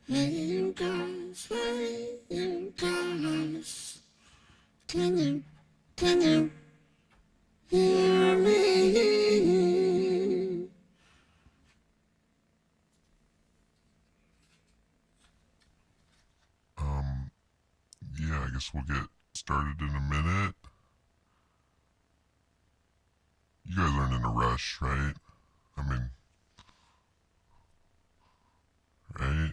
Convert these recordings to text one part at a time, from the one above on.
Hey you guys, hey you guys, can you hear me? Um, yeah, I guess we'll get started in a minute. You guys aren't in a rush, right? I mean, right?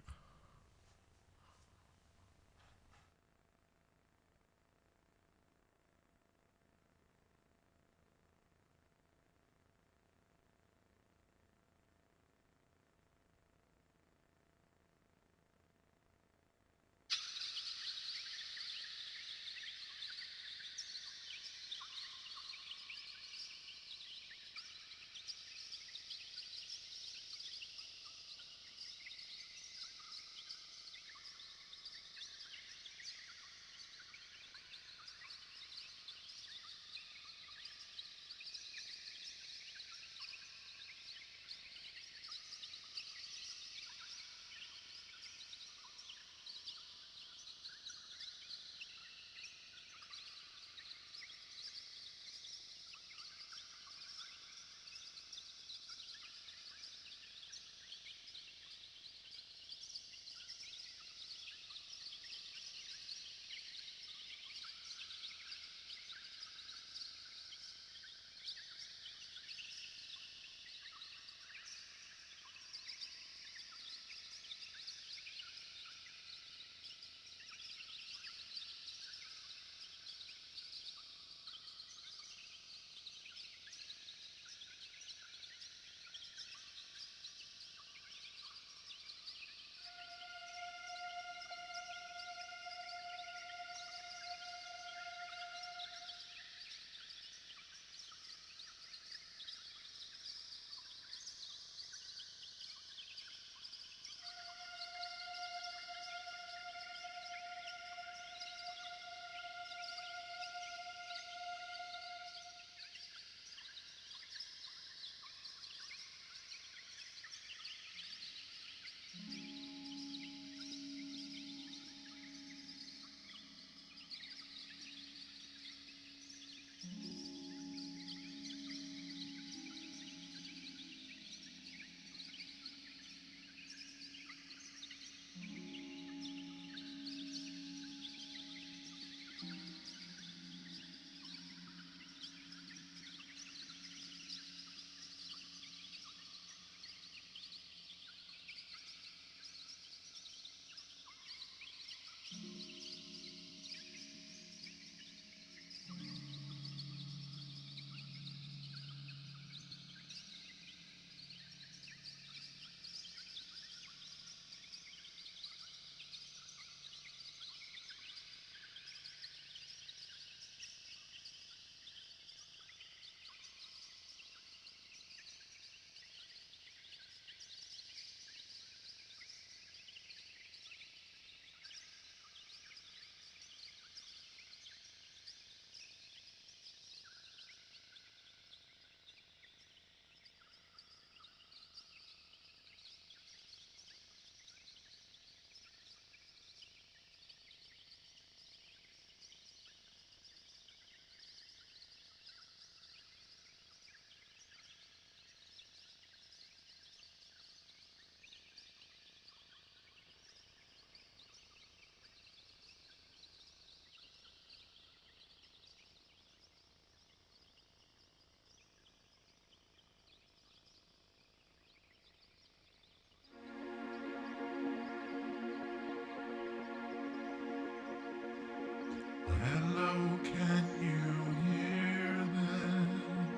Hello, can you hear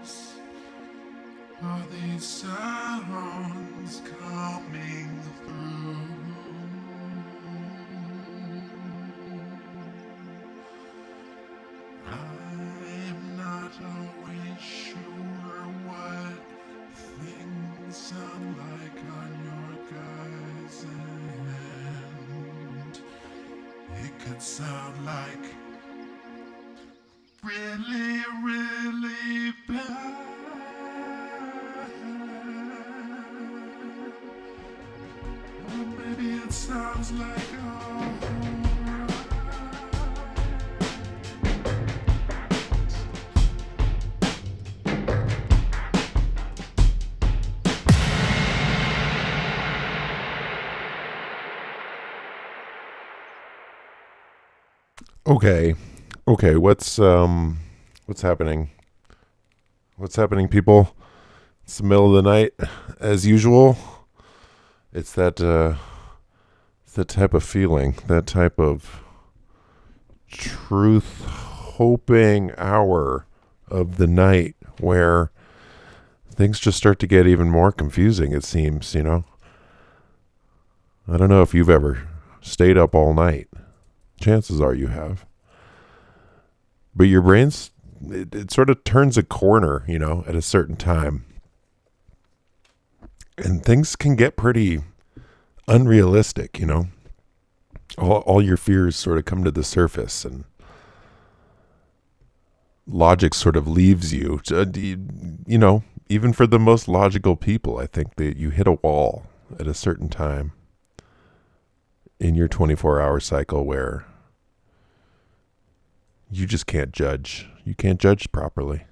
this? Are these sounds coming through? I'm not always sure what things sound like on your guys' end. It could sound like really, really bad. Or maybe it It sounds like home. Okay. Okay, what's happening? What's happening, people? It's the middle of the night as usual. It's that type of feeling, that type of truth hoping hour of the night where things just start to get even more confusing, it seems, you know. I don't know if you've ever stayed up all night. Chances are you have. But your brain's, it sort of turns a corner, you know, at a certain time. And things can get pretty unrealistic, you know. All your fears sort of come to the surface, and logic sort of leaves you. You know, even for the most logical people, I think that you hit a wall at a certain time in your 24-hour cycle where you just can't judge. You can't judge properly.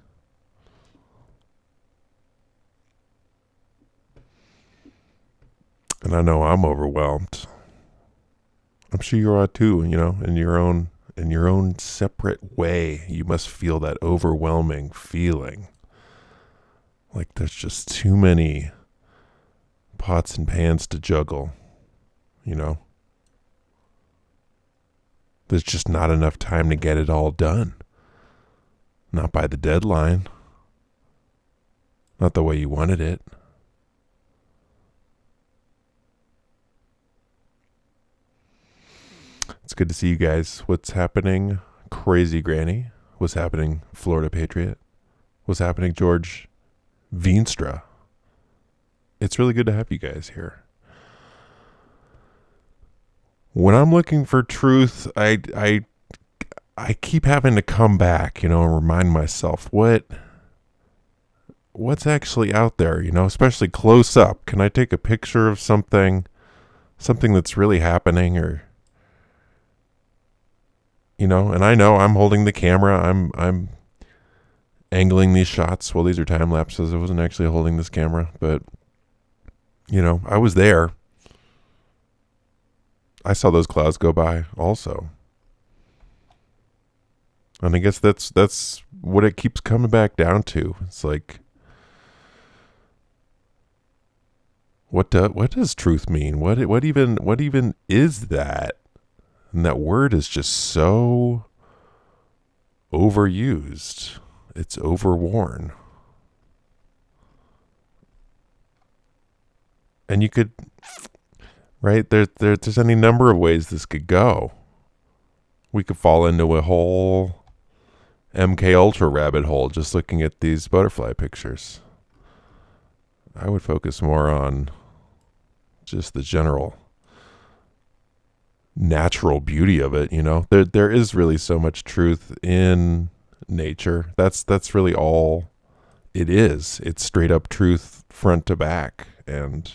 And I know I'm overwhelmed. I'm sure you are too, you know, in your own separate way. You must feel that overwhelming feeling. Like there's just too many pots and pans to juggle, you know. There's just not enough time to get it all done. Not by the deadline. Not the way you wanted it. It's good to see you guys. What's happening, Crazy Granny? What's happening, Florida Patriot? What's happening, George Veenstra? It's really good to have you guys here. When I'm looking for truth, I keep having to come back, you know, and remind myself what's actually out there, you know, especially close up. Can I take a picture of something that's really happening, or, you know, and I know I'm holding the camera. I'm angling these shots. Well, these are time lapses. I wasn't actually holding this camera, but you know, I was there. I saw those clouds go by also. And I guess that's what it keeps coming back down to. It's like, what does truth mean? What even is that? And that word is just so overused. It's overworn. And you could, right? There's any number of ways this could go. We could fall into a whole MK Ultra rabbit hole just looking at these butterfly pictures. I would focus more on just the general natural beauty of it, you know. There is really so much truth in nature. That's really all it is. It's straight up truth front to back. And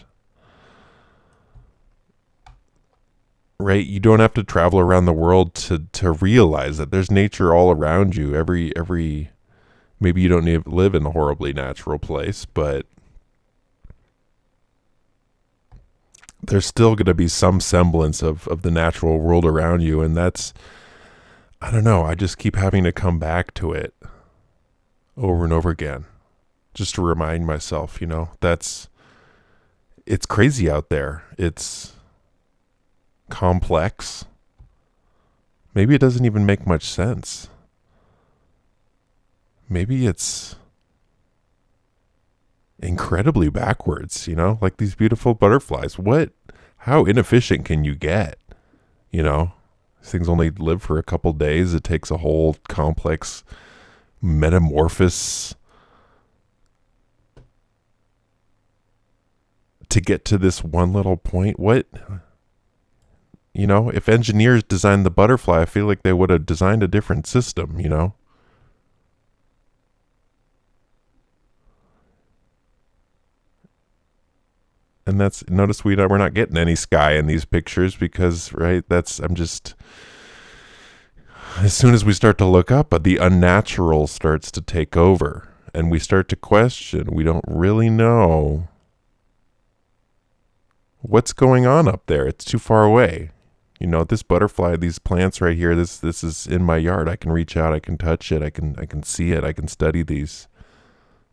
right, you don't have to travel around the world to realize that there's nature all around you. Every maybe you don't need to live in a horribly natural place, but there's still going to be some semblance of the natural world around you. And that's, I don't know, I just keep having to come back to it over and over again, just to remind myself, you know, it's crazy out there. It's complex. Maybe it doesn't even make much sense. Maybe it's incredibly backwards, you know, like these beautiful butterflies. How inefficient can you get? You know, these things only live for a couple days. It takes a whole complex metamorphosis to get to this one little point. You know, if engineers designed the butterfly, I feel like they would have designed a different system, you know? And that's, notice we're not getting any sky in these pictures because, right, as soon as we start to look up, the unnatural starts to take over and we start to question. We don't really know what's going on up there. It's too far away. This butterfly, these plants right here, this is in my yard. I can reach out, I can touch it, I can see it, I can study these.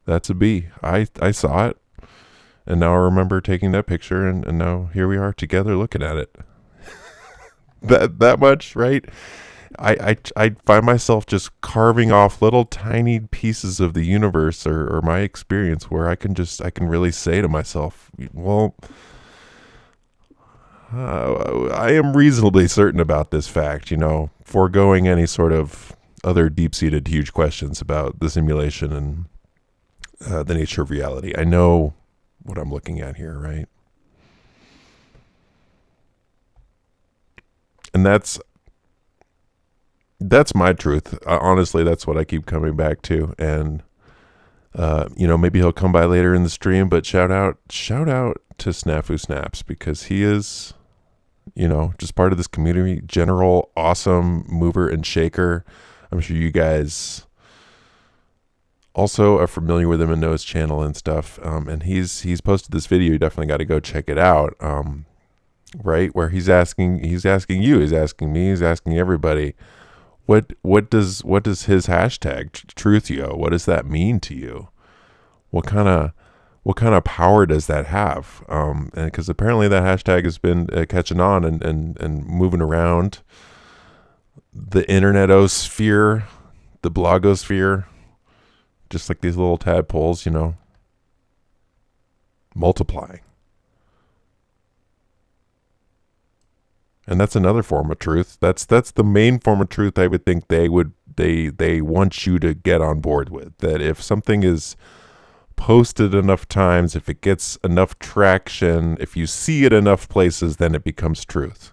That's a bee. I saw it. And now I remember taking that picture, and now here we are together looking at it. that much, right? I find myself just carving off little tiny pieces of the universe or my experience where I can really say to myself, well, I am reasonably certain about this fact, foregoing any sort of other deep-seated huge questions about the simulation and the nature of reality. I know what I'm looking at here, right? And that's my truth. Honestly, that's what I keep coming back to. And maybe he'll come by later in the stream, but shout out to Snafu Snaps, because he is, just part of this community, general awesome mover and shaker. I'm sure you guys also are familiar with him and know his channel and stuff. And he's posted this video. You definitely got to go check it out. Right, where he's asking you, he's asking me, he's asking everybody, what does his hashtag Truthio, what does that mean to you? What kind of power does that have? And because apparently that hashtag has been catching on and moving around the internetosphere, the blogosphere, just like these little tadpoles, multiplying. And that's another form of truth. That's the main form of truth I would think they want you to get on board with. That if something is posted enough times, if it gets enough traction, if you see it enough places, then it becomes truth.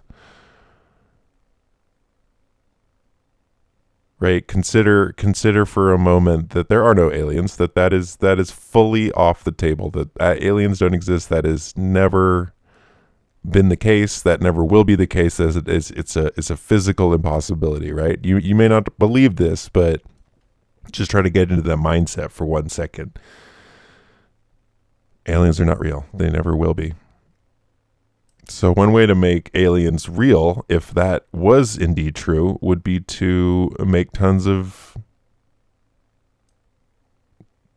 Right? Consider for a moment that there are no aliens, that is fully off the table, that aliens don't exist, that is never been the case, that never will be the case, as it's a physical impossibility, right? You may not believe this, but just try to get into that mindset for 1 second. Aliens are not real. They never will be. So one way to make aliens real, if that was indeed true, would be to make tons of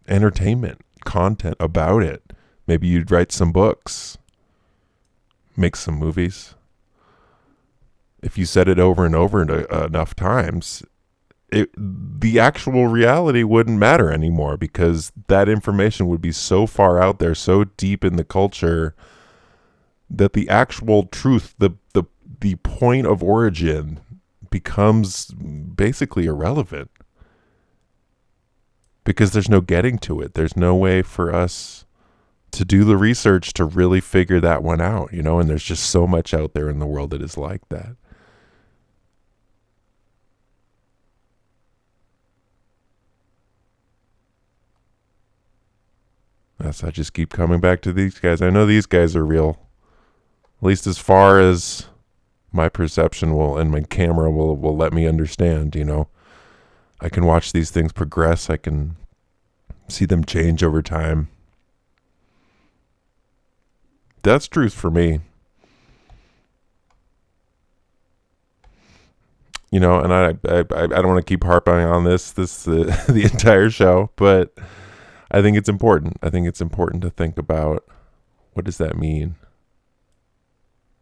entertainment content about it. Maybe you'd write some books, make some movies. If you said it over and over enough times, the actual reality wouldn't matter anymore, because that information would be so far out there, so deep in the culture, that the actual truth, the point of origin, becomes basically irrelevant, because there's no getting to it. There's no way for us to do the research to really figure that one out, and there's just so much out there in the world that is like that. I just keep coming back to these guys. I know these guys are real, at least as far as my perception will and my camera will let me understand. I can watch these things progress. I can see them change over time. That's truth for me. And I don't want to keep harping on this the entire show, but I think it's important. I think it's important to think about, what does that mean?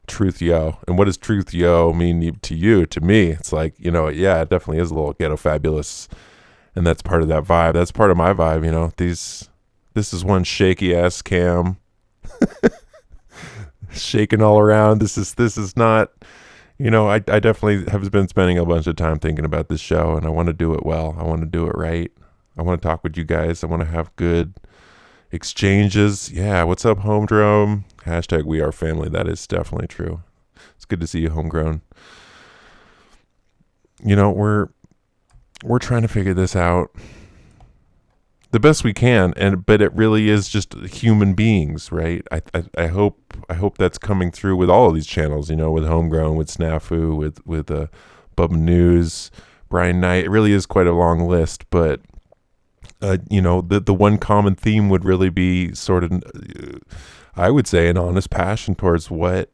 Truth yo. And what does truth yo mean to you? To me, it's like, yeah, it definitely is a little ghetto fabulous. And that's part of that vibe. That's part of my vibe, this is one shaky ass cam. Shaking all around. This is not, I definitely have been spending a bunch of time thinking about this show, and I want to do it well. I want to do it right. I want to talk with you guys. I want to have good exchanges. Yeah, what's up, Homedrome? Hashtag we are family. That is definitely true. It's good to see you, Homegrown. We're trying to figure this out. the best we can, but it really is just human beings, right? I hope that's coming through with all of these channels, with Homegrown, with Snafu, with Bubba News, Brian Knight. It really is quite a long list, but the one common theme would really be sort of, I would say, an honest passion towards what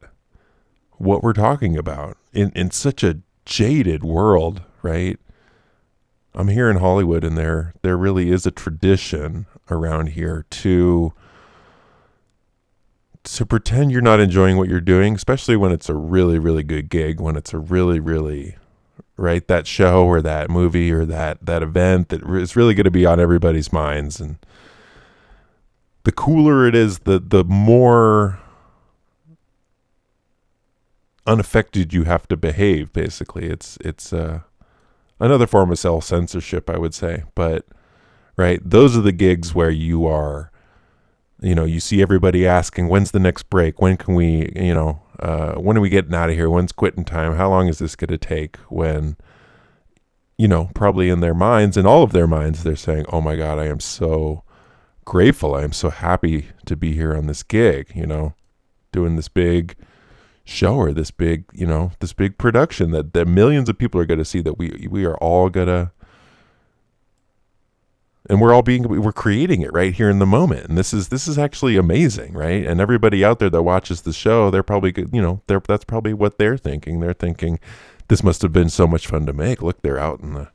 we're talking about in such a jaded world, right? I'm here in Hollywood, and there really is a tradition around here to pretend you're not enjoying what you're doing, especially when it's a really, really good gig, when it's a really, really, right, that show or that movie or that event that is really going to be on everybody's minds. And the cooler it is, the more unaffected you have to behave, basically. It's another form of self-censorship, I would say. But, right, those are the gigs where you are, you see everybody asking, when's the next break? When can we, when are we getting out of here? When's quitting time? How long is this going to take? When, probably in their minds, in all of their minds, they're saying, oh my God, I am so grateful. I am so happy to be here on this gig, doing this big show or this big, this big production that millions of people are going to see, that we are all gonna, and we're creating it right here in the moment. And this is actually amazing, right? And everybody out there that watches the show, they're probably, that's probably what they're thinking. They're thinking, this must have been so much fun to make. Look, they're out in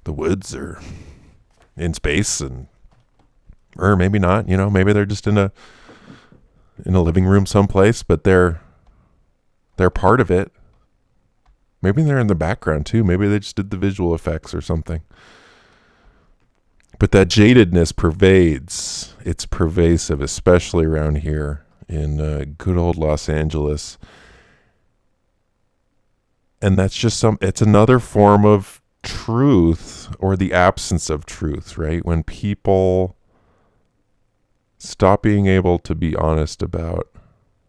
the woods or in space, or maybe not, maybe they're just in a living room someplace, but they're part of it. Maybe they're in the background too. Maybe they just did the visual effects or something. But that jadedness pervades. It's pervasive, especially around here in good old Los Angeles. And that's just it's another form of truth, or the absence of truth, right? When people stop being able to be honest about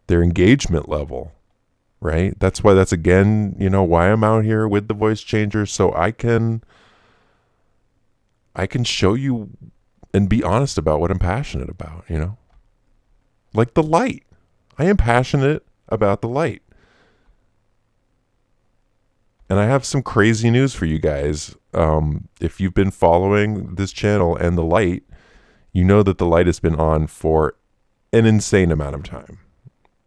their engagement level, right? That's again, why I'm out here with the voice changer, so I can show you and be honest about what I'm passionate about, like the light. I am passionate about the light. And I have some crazy news for you guys. If you've been following this channel and the light, you know that the light has been on for an insane amount of time,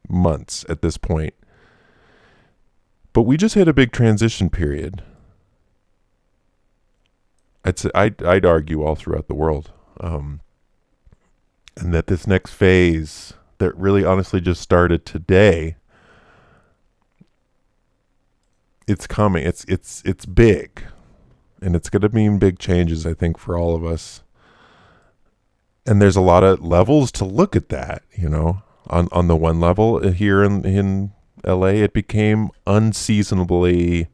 months at this point. But we just hit a big transition period. I'd argue all throughout the world, and that this next phase that really honestly just started today, it's coming. It's big, and it's going to mean big changes, I think, for all of us. And there's a lot of levels to look at that. On the one level here in LA, it became unseasonably,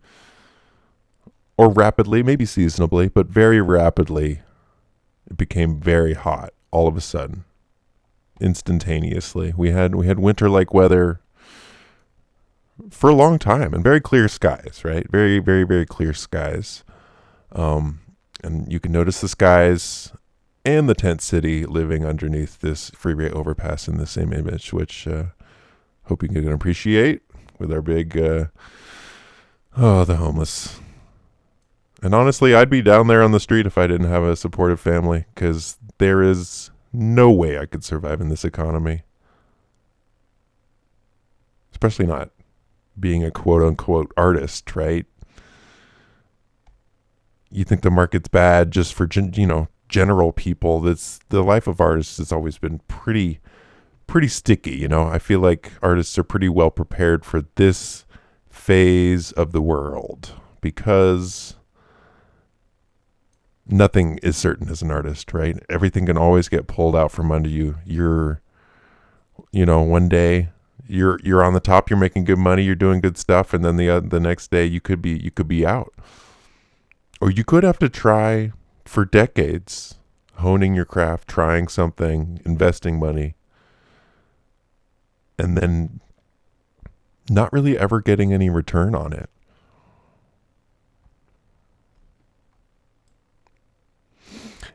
or rapidly, maybe seasonably, but very rapidly, it became very hot all of a sudden, instantaneously. We had winter-like weather for a long time, and very clear skies, right? Very, very, very clear skies. And you can notice the skies and the tent city living underneath this freeway overpass in the same image, which hope you can appreciate with our big, the homeless. And honestly, I'd be down there on the street if I didn't have a supportive family, because there is no way I could survive in this economy. Especially not being a quote-unquote artist, right? You think the market's bad just for, general people. The life of artists has always been pretty sticky, I feel like artists are pretty well prepared for this phase of the world, because nothing is certain as an artist, right? Everything can always get pulled out from under you. One day you're on the top, you're making good money, you're doing good stuff, and then the next day you could be out. Or you could have to try for decades, honing your craft, trying something, investing money, and then not really ever getting any return on it.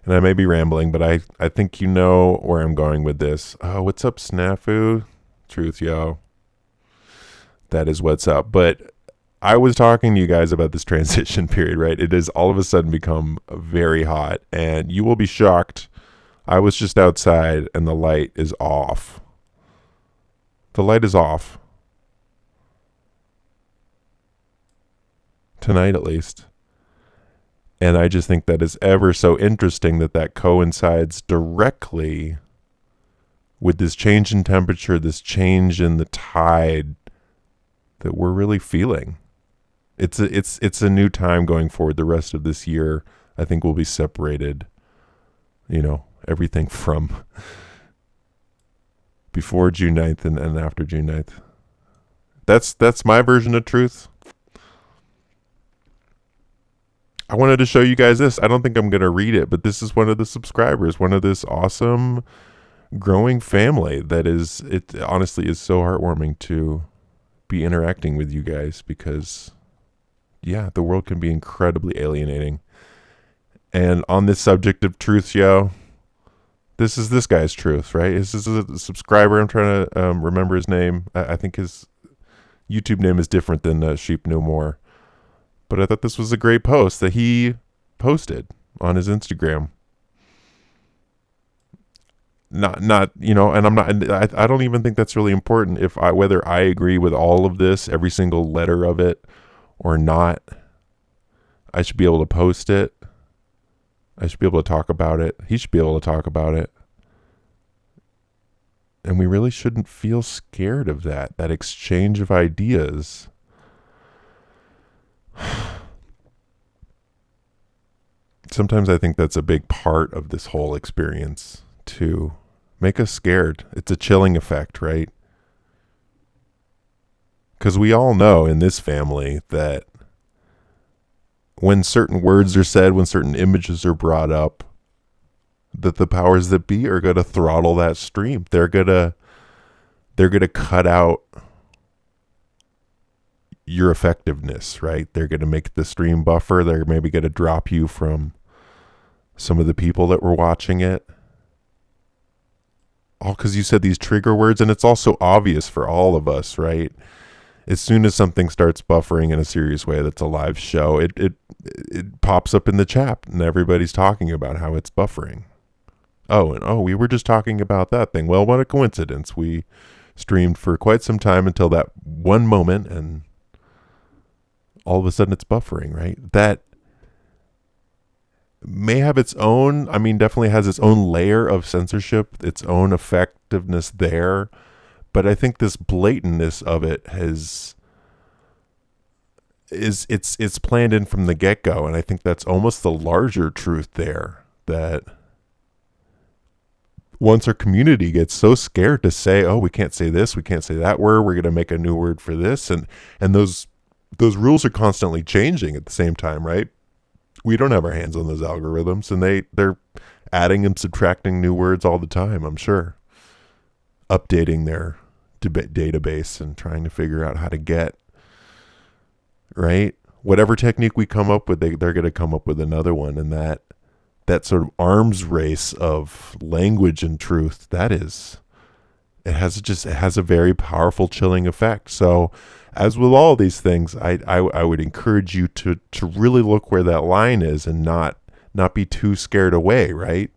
And I may be rambling, but I think you know where I'm going with this. Oh, what's up, Snafu? Truth, yo. That is what's up. But I was talking to you guys about this transition period, right? It has all of a sudden become very hot, and you will be shocked. I was just outside, and the light is off. The light is off. Tonight, at least. And I just think that is ever so interesting that coincides directly with this change in temperature, this change in the tide that we're really feeling. It's a new time going forward. The rest of this year, I think, will be separated. You know, everything from before June 9th and after June 9th. That's my version of truth. I wanted to show you guys this. I don't think I'm going to read it, but this is one of the subscribers, one of this awesome growing family that is, it honestly is so heartwarming to be interacting with you guys because, yeah, the world can be incredibly alienating. And on this subject of truth, yo, this is this guy's truth, right? This is a subscriber. I'm trying to remember his name. I think his YouTube name is different than Sheep No More. But I thought this was a great post that he posted on his Instagram. Not you know, and I'm not. I don't even think that's really important. Whether I agree with all of this, every single letter of it, or not, I should be able to post it. I should be able to talk about it. He should be able to talk about it. And we really shouldn't feel scared of that exchange of ideas. Sometimes I think that's a big part of this whole experience, to make us scared. It's a chilling effect, right? Because we all know in this family that when certain words are said, when certain images are brought up, that the powers that be are going to throttle that stream. They're going to cut out your effectiveness, right? They're going to make the stream buffer. They're maybe going to drop you from some of the people that were watching it. All because you said these trigger words, and it's also obvious for all of us, right? As soon as something starts buffering in a serious way that's a live show, it pops up in the chat, and everybody's talking about how it's buffering. We were just talking about that thing. Well, what a coincidence. We streamed for quite some time until that one moment, and all of a sudden it's buffering, right? That may have its own, definitely has its own layer of censorship, its own effectiveness there. But I think this blatantness of it it's planned in from the get-go. And I think that's almost the larger truth there, that once our community gets so scared to say, oh, we can't say this, we can't say that word, we're going to make a new word for this. And those rules are constantly changing at the same time, right? We don't have our hands on those algorithms, and they're adding and subtracting new words all the time, I'm sure. Updating their database and trying to figure out how to get, right? Whatever technique we come up with, they're going to come up with another one. And that sort of arms race of language and truth, it has a very powerful chilling effect. So as with all these things, I would encourage you to really look where that line is and not be too scared away, right?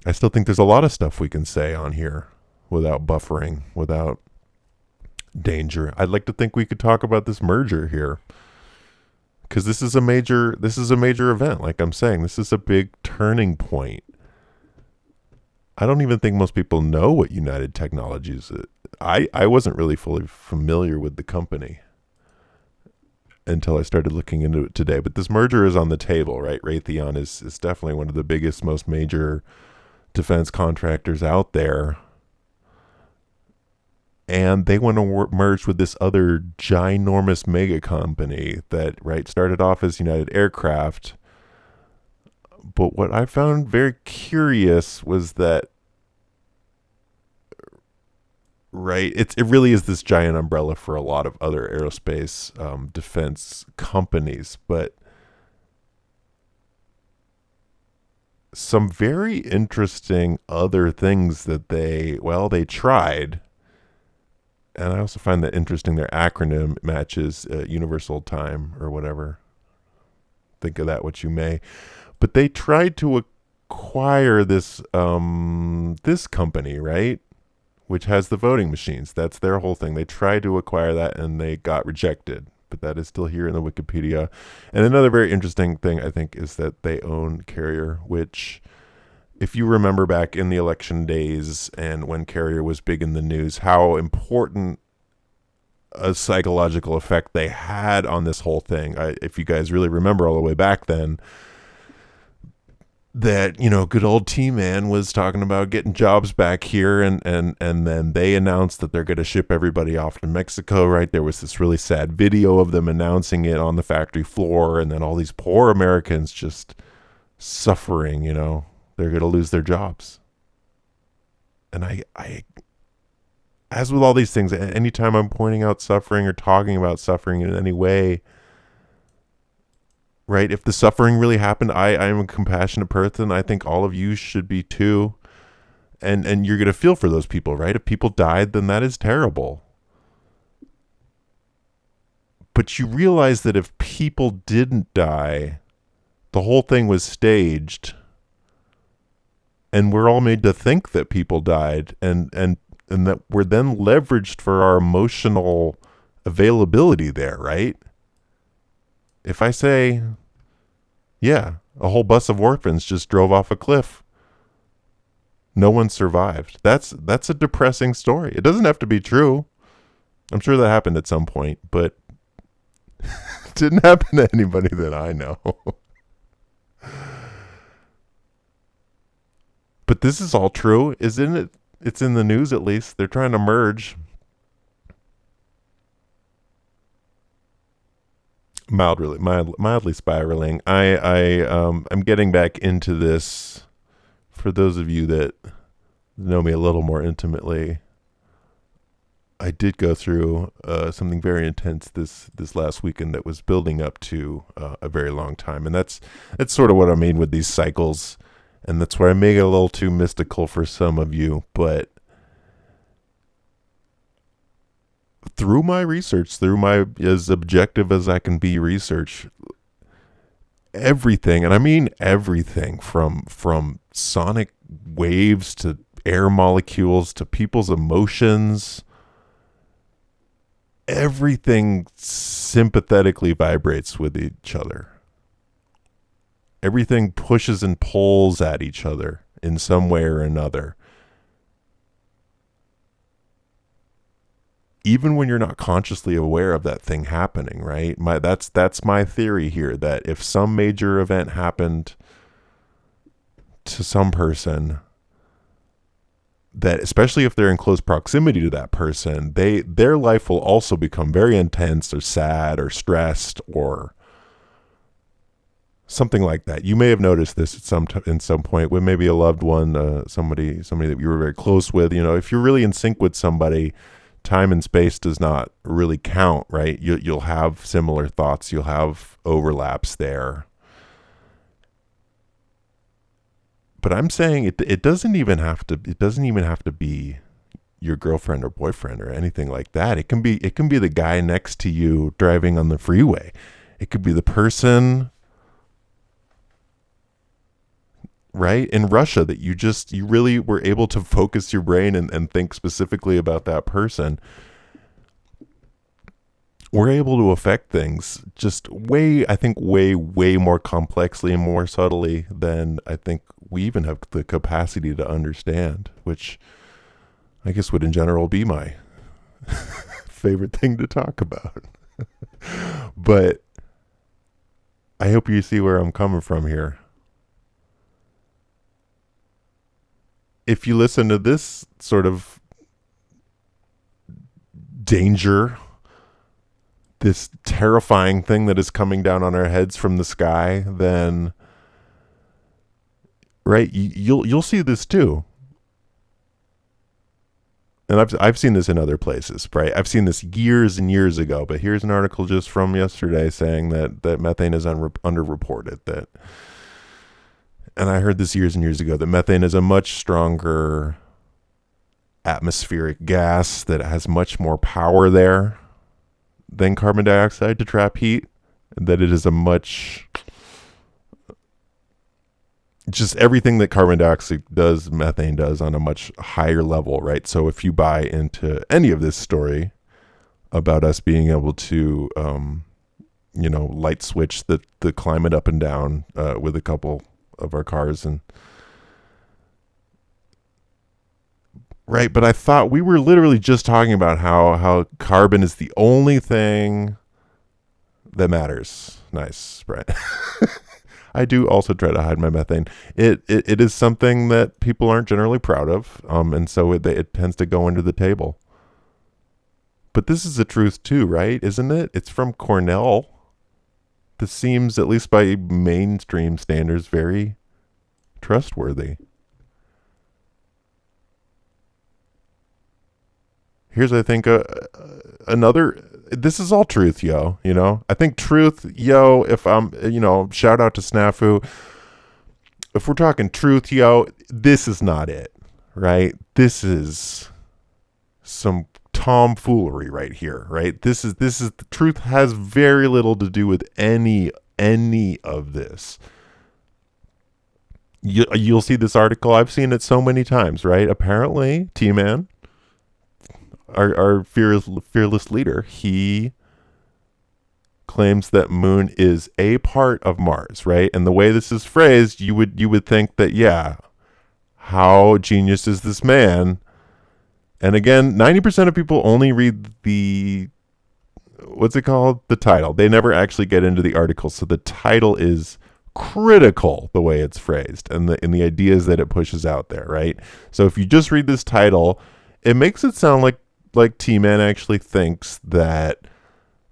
I still think there's a lot of stuff we can say on here without buffering, without danger. I'd like to think we could talk about this merger here, because this is a major event. Like I'm saying, this is a big turning point. I don't even think most people know what United Technologies is. I wasn't really fully familiar with the company until I started looking into it today. But this merger is on the table, right? Raytheon is definitely one of the biggest, most major defense contractors out there. And they want to merge with this other ginormous mega company that, right, started off as United Aircraft. But what I found very curious was that, right, it really is this giant umbrella for a lot of other aerospace defense companies. But some very interesting other things that they tried. And I also find that interesting. Their acronym matches Universal Time or whatever. Think of that what you may. But they tried to acquire this company, right? Which has the voting machines. That's their whole thing. They tried to acquire that and they got rejected. But that is still here in the Wikipedia. And another very interesting thing, I think, is that they own Carrier, which, if you remember back in the election days and when Carrier was big in the news, how important a psychological effect they had on this whole thing. If you guys really remember all the way back then, that, good old T-Man was talking about getting jobs back here, and then they announced that they're going to ship everybody off to Mexico, right? There was this really sad video of them announcing it on the factory floor, and then all these poor Americans just suffering, they're going to lose their jobs. And I as with all these things, anytime I'm pointing out suffering or talking about suffering in any way, right? If the suffering really happened, I am a compassionate person. I think all of you should be too. And you're going to feel for those people, right? If people died, then that is terrible. But you realize that if people didn't die, the whole thing was staged. And we're all made to think that people died, and that we're then leveraged for our emotional availability there, right? If I say, yeah, a whole bus of orphans just drove off a cliff, no one survived. That's a depressing story. It doesn't have to be true. I'm sure that happened at some point, but it didn't happen to anybody that I know. But this is all true, isn't it? It's in the news, at least. They're trying to merge. Mildly spiraling. I'm getting back into this. For those of you that know me a little more intimately, I did go through something very intense this last weekend that was building up to a very long time, and that's sort of what I mean with these cycles, and that's where I make it a little too mystical for some of you, but through my research, through my as objective as I can be research, everything, and I mean everything from sonic waves to air molecules to people's emotions, everything sympathetically vibrates with each other. Everything pushes and pulls at each other in some way or another. Even when you're not consciously aware of that thing happening, right? That's my theory here, that if some major event happened to some person, that especially if they're in close proximity to that person, their life will also become very intense or sad or stressed or something like that. You may have noticed this in some point with maybe a loved one, somebody that you were very close with. If you're really in sync with somebody, time and space does not really count, right? You'll have similar thoughts. You'll have overlaps there. But I'm saying it doesn't even have to be your girlfriend or boyfriend or anything like that. It can be the guy next to you driving on the freeway. It could be the person, right, in Russia that you really were able to focus your brain and think specifically about that person. We're able to affect things just way more complexly and more subtly than I think we even have the capacity to understand, which I guess would in general be my favorite thing to talk about. But I hope you see where I'm coming from here. If you listen to this sort of danger, this terrifying thing that is coming down on our heads from the sky, then, right, you'll see this too. And I've seen this in other places, right? I've seen this years and years ago, but here's an article just from yesterday saying that methane is underreported, that and I heard this years and years ago, that methane is a much stronger atmospheric gas that has much more power there than carbon dioxide to trap heat. That it is a much, just everything that carbon dioxide does, methane does on a much higher level, right? So if you buy into any of this story about us being able to, light switch the climate up and down with a couple of our cars, and right, but I thought we were literally just talking about how carbon is the only thing that matters. Nice, Brent. I do also try to hide my methane. It is something that people aren't generally proud of, and so it tends to go under the table. But this is the truth too, right? Isn't it? It's from Cornell. This seems, at least by mainstream standards, very trustworthy. Here's, I think, another. This is all truth, yo. I think truth, yo. If I'm, shout out to Snafu. If we're talking truth, yo, this is not it, right? This is some tomfoolery right here, right? This is the truth. Has very little to do with any of this. You'll see this article. I've seen it so many times, right? Apparently, T-Man, our fearless leader, he claims that Moon is a part of Mars, right? And the way this is phrased, you would think that, yeah, how genius is this man? And again, 90% of people only read the, what's it called? The title. They never actually get into the article. So the title is critical, the way it's phrased, and the ideas that it pushes out there, right? So if you just read this title, it makes it sound like T-Man actually thinks that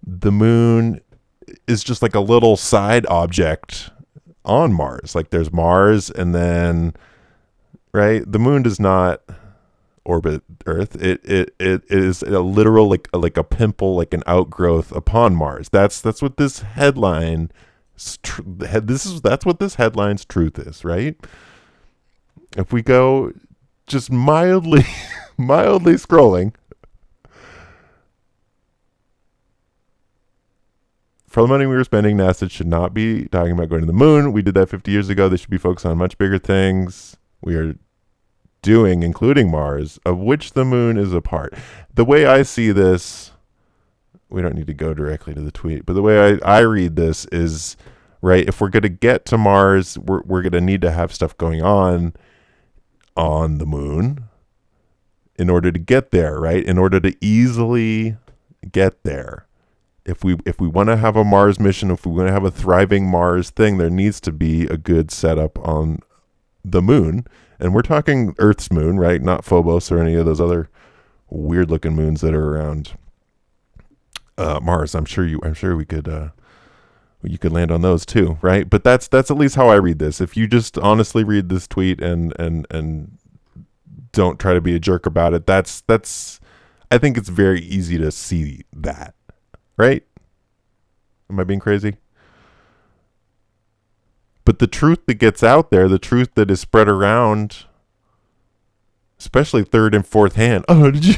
the moon is just like a little side object on Mars. Like there's Mars, and then, right, the moon does not orbit Earth. It is a literal, like a pimple, like an outgrowth upon Mars. That's what this headline. That's what this headline's truth is, right? If we go just mildly scrolling, for the money we were spending, NASA should not be talking about going to the moon. We did that 50 years ago. They should be focused on much bigger things. We are doing, including Mars, of which the moon is a part. The way I see this, we don't need to go directly to the tweet, but the way I read this is, right, if we're going to get to Mars, we're going to need to have stuff going on the moon in order to get there, right? In order to easily get there. If we want to have a Mars mission, if we want to have a thriving Mars thing, there needs to be a good setup on the moon. And we're talking Earth's moon, right? Not Phobos or any of those other weird looking moons that are around Mars. I'm sure we could you could land on those too, right? But that's at least how I read this. If you just honestly read this tweet and don't try to be a jerk about it, that's I think it's very easy to see that, right? Am I being crazy? But the truth that gets out there, the truth that is spread around, especially third and fourth hand. Oh, did you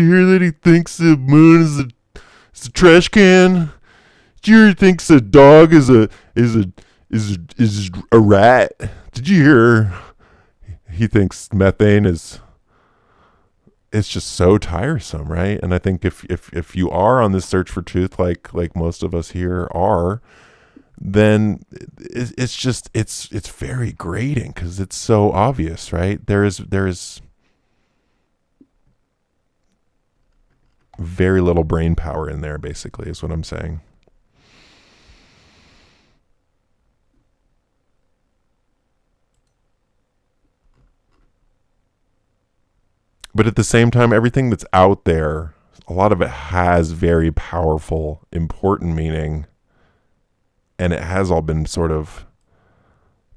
hear that he thinks the moon is a trash can? Did you hear he thinks a dog is a rat? Did you hear he thinks methane is? It's just so tiresome, right? And I think if you are on this search for truth, like most of us here are, then it's very grating because it's so obvious, right? There is very little brain power in there, basically, is what I'm saying. But at the same time, everything that's out there, a lot of it has very powerful, important meaning. And it has all been sort of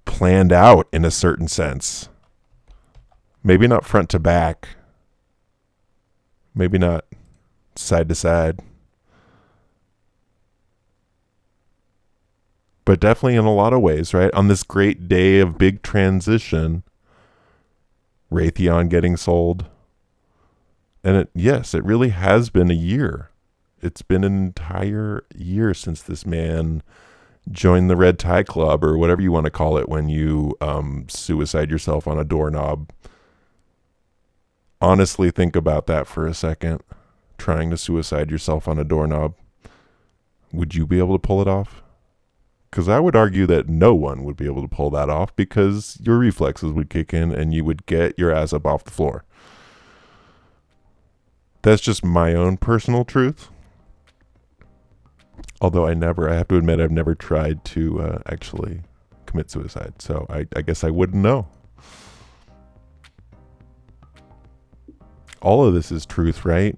planned out in a certain sense. Maybe not front to back. Maybe not side to side. but definitely in a lot of ways, right? On this great day of big transition, Raytheon getting sold. And yes, it really has been a year. It's been an entire year since this man joined the Red Tie Club, or whatever you want to call it when you suicide yourself on a doorknob. Honestly, think about that for a second. Trying to suicide yourself on a doorknob. Would you be able to pull it off? Because I would argue that no one would be able to pull that off, because your reflexes would kick in and you would get your ass up off the floor. That's just my own personal truth. Although I have to admit, I've never tried to actually commit suicide. So I guess I wouldn't know. All of this is truth, right?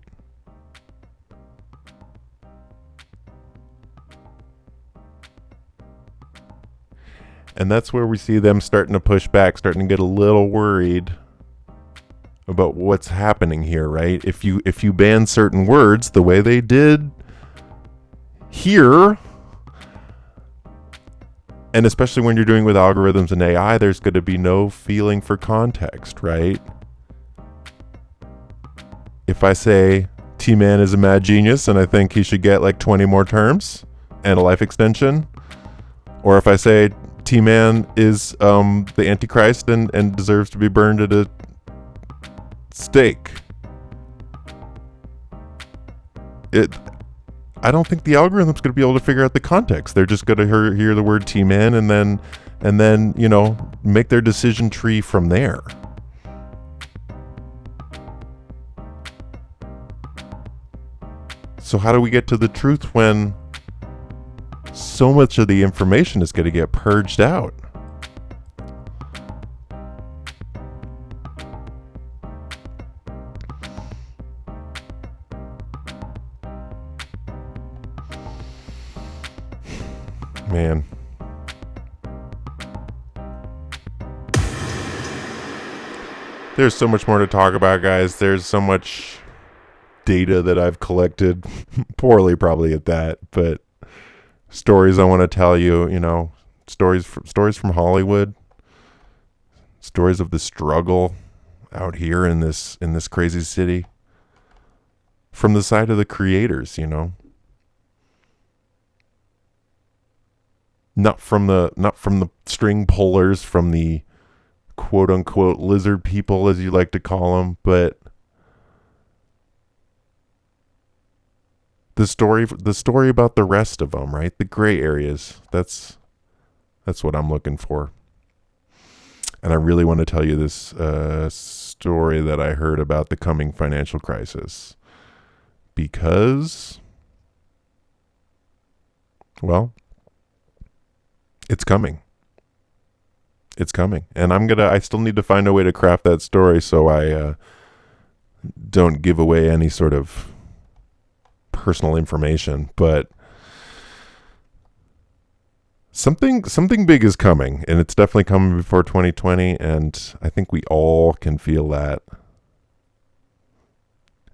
And that's where we see them starting to push back, starting to get a little worried about what's happening here, right? If you ban certain words the way they did here, and especially when you're doing with algorithms and AI, there's going to be no feeling for context, right? If I say T-Man is a mad genius and I think he should get like 20 more terms and a life extension, or if I say T-Man is the Antichrist and deserves to be burned at a stake, I don't think the algorithm's going to be able to figure out the context. They're just going to hear the word T-Man and then make their decision tree from there. So how do we get to the truth when so much of the information is going to get purged out? Man. There's so much more to talk about, guys. There's so much data that I've collected, poorly probably at that, but stories I want to tell you, stories from Hollywood, stories of the struggle out here in this crazy city from the side of the creators, not from the string pullers, from the quote unquote lizard people, as you like to call them, but the story about the rest of them, right? The gray areas. That's what I'm looking for. And I really want to tell you this story that I heard about the coming financial crisis, because, well, it's coming. It's coming. And I still need to find a way to craft that story so I don't give away any sort of personal information, but something big is coming, and it's definitely coming before 2020, and I think we all can feel that.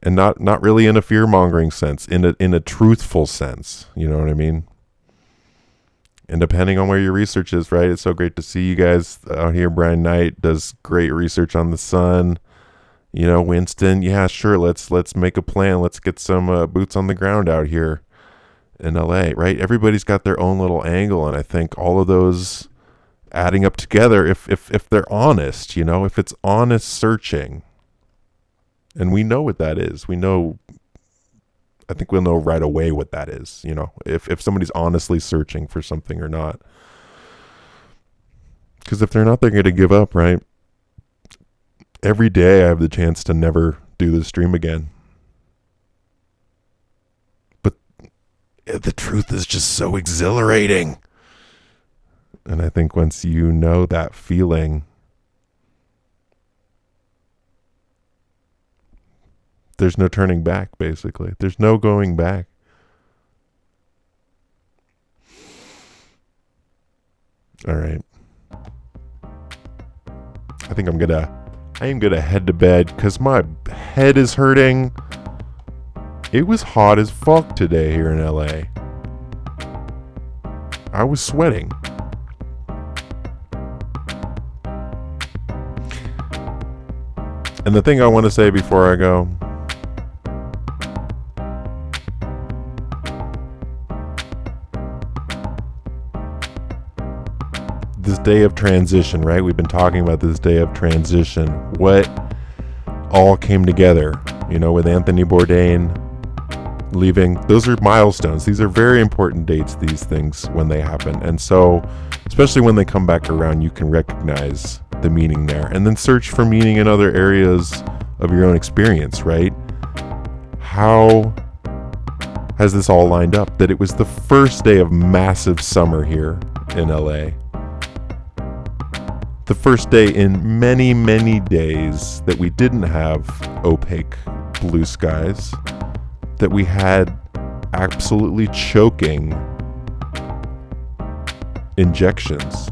And not really in a fear-mongering sense, in a truthful sense, you know what I mean? And depending on where your research is, right? It's so great to see you guys out here. Brian Knight does great research on the sun. Winston, yeah, sure, let's make a plan. Let's get some boots on the ground out here in LA, right? Everybody's got their own little angle, and I think all of those adding up together, if they're honest, if it's honest searching, and we know what that is. I think we'll know right away what that is, if somebody's honestly searching for something or not. Because if they're not, they're going to give up, right? Every day I have the chance to never do the stream again. But the truth is just so exhilarating. And I think once you know that feeling, there's no turning back, basically. There's no going back. All right. I think I am gonna head to bed because my head is hurting. It was hot as fuck today here in LA. I was sweating. And the thing I want to say before I go, this day of transition, right? We've been talking about this day of transition. What all came together, you know, with Anthony Bourdain leaving. Those are milestones. These are very important dates, these things, when they happen. And so, especially when they come back around, you can recognize the meaning there. And then search for meaning in other areas of your own experience, right? How has this all lined up? That it was the first day of massive summer here in LA. The first day in many, many days that we didn't have opaque blue skies, that we had absolutely choking injections.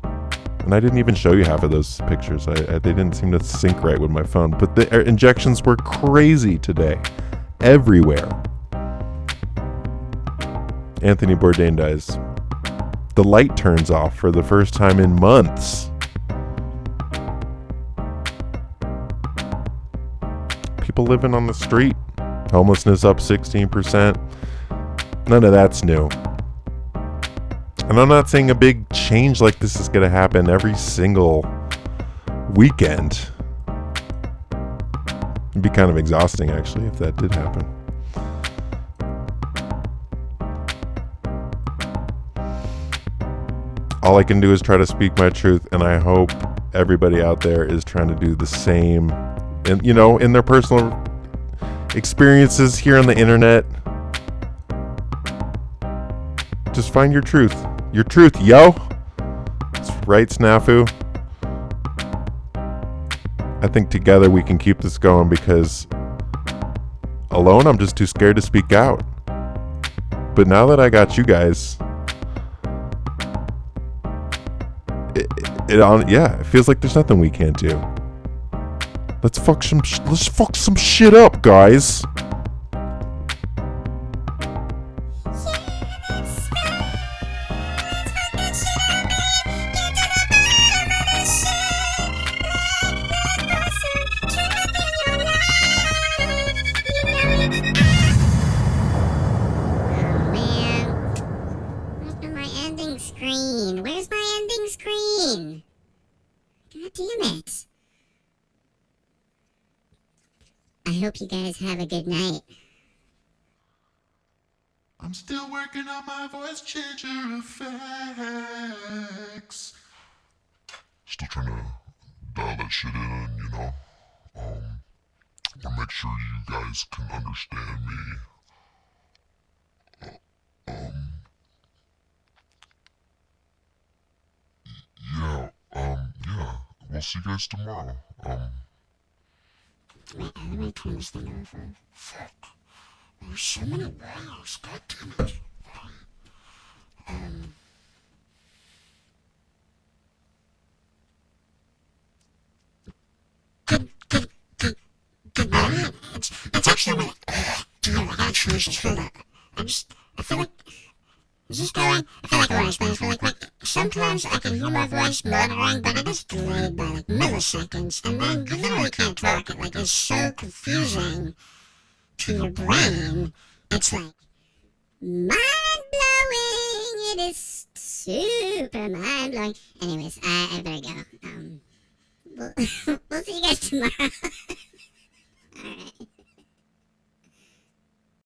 And I didn't even show you half of those pictures. They didn't seem to sync right with my phone. But the injections were crazy today. Everywhere. Anthony Bourdain dies. The light turns off for the first time in months. People living on the street. Homelessness up 16%. None of that's new. And I'm not saying a big change like this is going to happen every single weekend. It'd be kind of exhausting, actually, if that did happen. All I can do is try to speak my truth, and I hope everybody out there is trying to do the same. And, you know, in their personal experiences here on the internet, just find your truth. Your truth, yo. That's right, Snafu. I think together we can keep this going, because alone I'm just too scared to speak out. But now that I got you guys, it feels like there's nothing we can't do. Let's fuck some shit up, guys. Where's my ending screen? God damn it. I hope you guys have a good night. I'm still working on my voice changer effects. Still trying to dial that shit in, you know. Want to make sure you guys can understand me. Yeah. We'll see you guys tomorrow. Wait, how do I turn this thing over? Fuck. There's so many wires. God damn it. Good morning. It's actually really, damn, I gotta change this for that. I feel like, is this going? I feel like I want to explain this really quick. Sometimes I can hear my voice muttering, but it is delayed by like milliseconds, and then you literally can't talk. It like is so confusing to your brain. It's like mind-blowing. It is super mind-blowing. Anyways, I better go. We'll see you guys tomorrow. Alright.